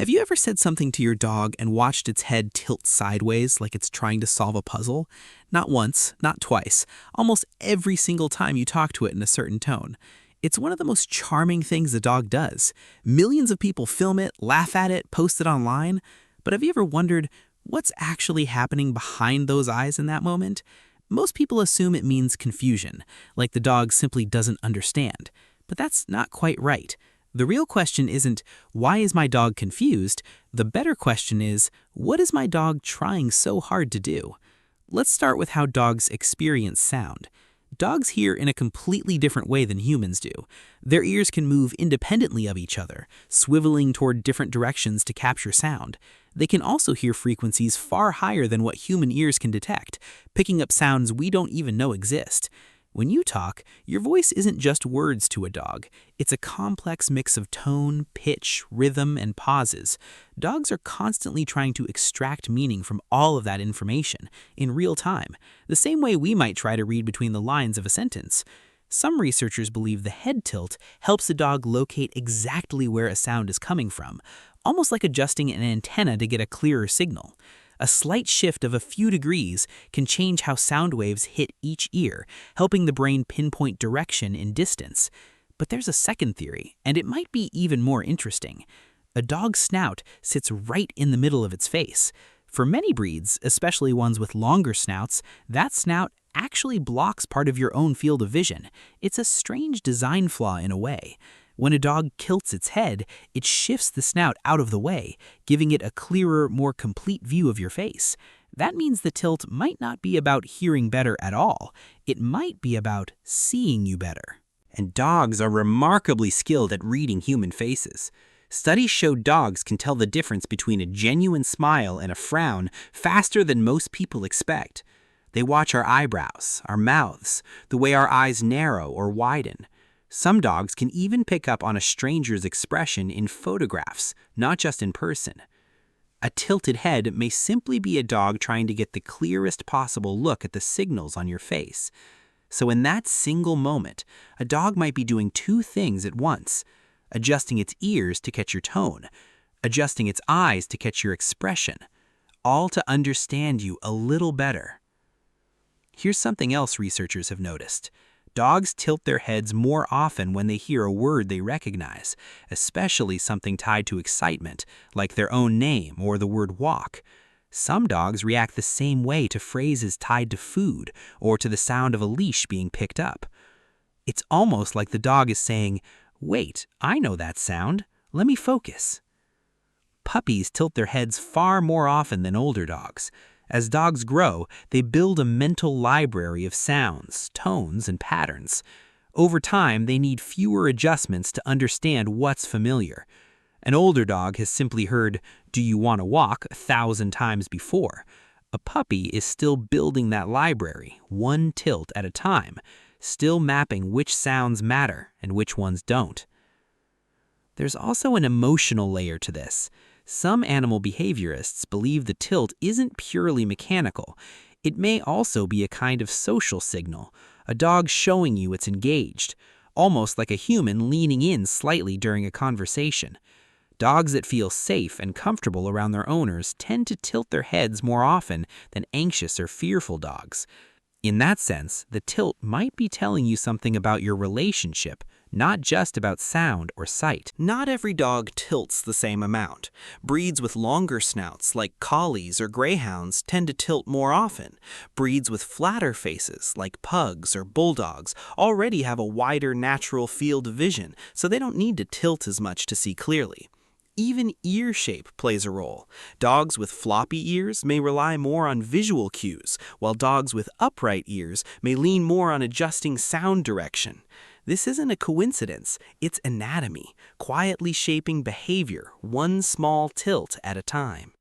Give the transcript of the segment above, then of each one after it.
Have you ever said something to your dog and watched its head tilt sideways like it's trying to solve a puzzle? Not once, not twice, almost every single time you talk to it in a certain tone. It's one of the most charming things a dog does. Millions of people film it, laugh at it, post it online. But have you ever wondered what's actually happening behind those eyes in that moment? Most people assume it means confusion, like the dog simply doesn't understand. But that's not quite right. The real question isn't, why is my dog confused? The better question is, what is my dog trying so hard to do? Let's start with how dogs experience sound. Dogs hear in a completely different way than humans do. Their ears can move independently of each other, swiveling toward different directions to capture sound. They can also hear frequencies far higher than what human ears can detect, picking up sounds we don't even know exist. When you talk, your voice isn't just words to a dog. It's a complex mix of tone, pitch, rhythm, and pauses. Dogs are constantly trying to extract meaning from all of that information in real time, the same way we might try to read between the lines of a sentence. Some researchers believe the head tilt helps a dog locate exactly where a sound is coming from, almost like adjusting an antenna to get a clearer signal. A slight shift of a few degrees can change how sound waves hit each ear, helping the brain pinpoint direction and distance. But there's a second theory, and it might be even more interesting. A dog's snout sits right in the middle of its face. For many breeds, especially ones with longer snouts, that snout actually blocks part of your own field of vision. It's a strange design flaw in a way. When a dog tilts its head, it shifts the snout out of the way, giving it a clearer, more complete view of your face. That means the tilt might not be about hearing better at all. It might be about seeing you better. And dogs are remarkably skilled at reading human faces. Studies show dogs can tell the difference between a genuine smile and a frown faster than most people expect. They watch our eyebrows, our mouths, the way our eyes narrow or widen. Some dogs can even pick up on a stranger's expression in photographs, not just in person. A tilted head may simply be a dog trying to get the clearest possible look at the signals on your face. So in that single moment, a dog might be doing two things at once: adjusting its ears to catch your tone, adjusting its eyes to catch your expression, all to understand you a little better. Here's something else researchers have noticed. Dogs tilt their heads more often when they hear a word they recognize, especially something tied to excitement, like their own name or the word walk. Some dogs react the same way to phrases tied to food or to the sound of a leash being picked up. It's almost like the dog is saying, "Wait, I know that sound. Let me focus." Puppies tilt their heads far more often than older dogs. As dogs grow, they build a mental library of sounds, tones, and patterns. Over time, they need fewer adjustments to understand what's familiar. An older dog has simply heard, "Do you want to walk?" 1,000 times before. A puppy is still building that library, one tilt at a time, still mapping which sounds matter and which ones don't. There's also an emotional layer to this. Some animal behaviorists believe the tilt isn't purely mechanical. It may also be a kind of social signal, a dog showing you it's engaged, almost like a human leaning in slightly during a conversation. Dogs that feel safe and comfortable around their owners tend to tilt their heads more often than anxious or fearful dogs. In that sense, the tilt might be telling you something about your relationship, not just about sound or sight. Not every dog tilts the same amount. Breeds with longer snouts, like collies or greyhounds, tend to tilt more often. Breeds with flatter faces, like pugs or bulldogs, already have a wider natural field of vision, so they don't need to tilt as much to see clearly. Even ear shape plays a role. Dogs with floppy ears may rely more on visual cues, while dogs with upright ears may lean more on adjusting sound direction. This isn't a coincidence, it's anatomy, quietly shaping behavior, one small tilt at a time.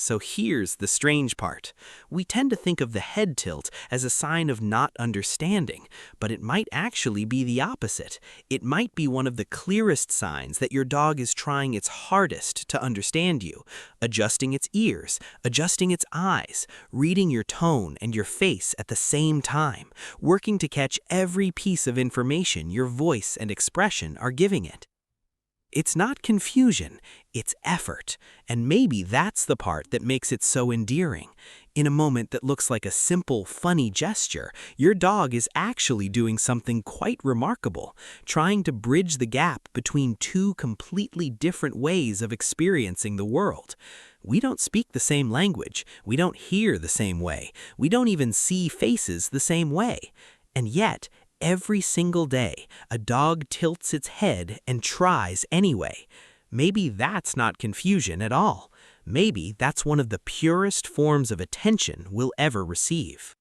So here's the strange part. We tend to think of the head tilt as a sign of not understanding, but it might actually be the opposite. It might be one of the clearest signs that your dog is trying its hardest to understand you, adjusting its ears, adjusting its eyes, reading your tone and your face at the same time, working to catch every piece of information your voice and expression are giving it. It's not confusion, it's effort. And maybe that's the part that makes it so endearing. In a moment that looks like a simple, funny gesture, your dog is actually doing something quite remarkable, trying to bridge the gap between two completely different ways of experiencing the world. We don't speak the same language, we don't hear the same way, we don't even see faces the same way. And yet, every single day, a dog tilts its head and tries anyway. Maybe that's not confusion at all. Maybe that's one of the purest forms of attention we'll ever receive.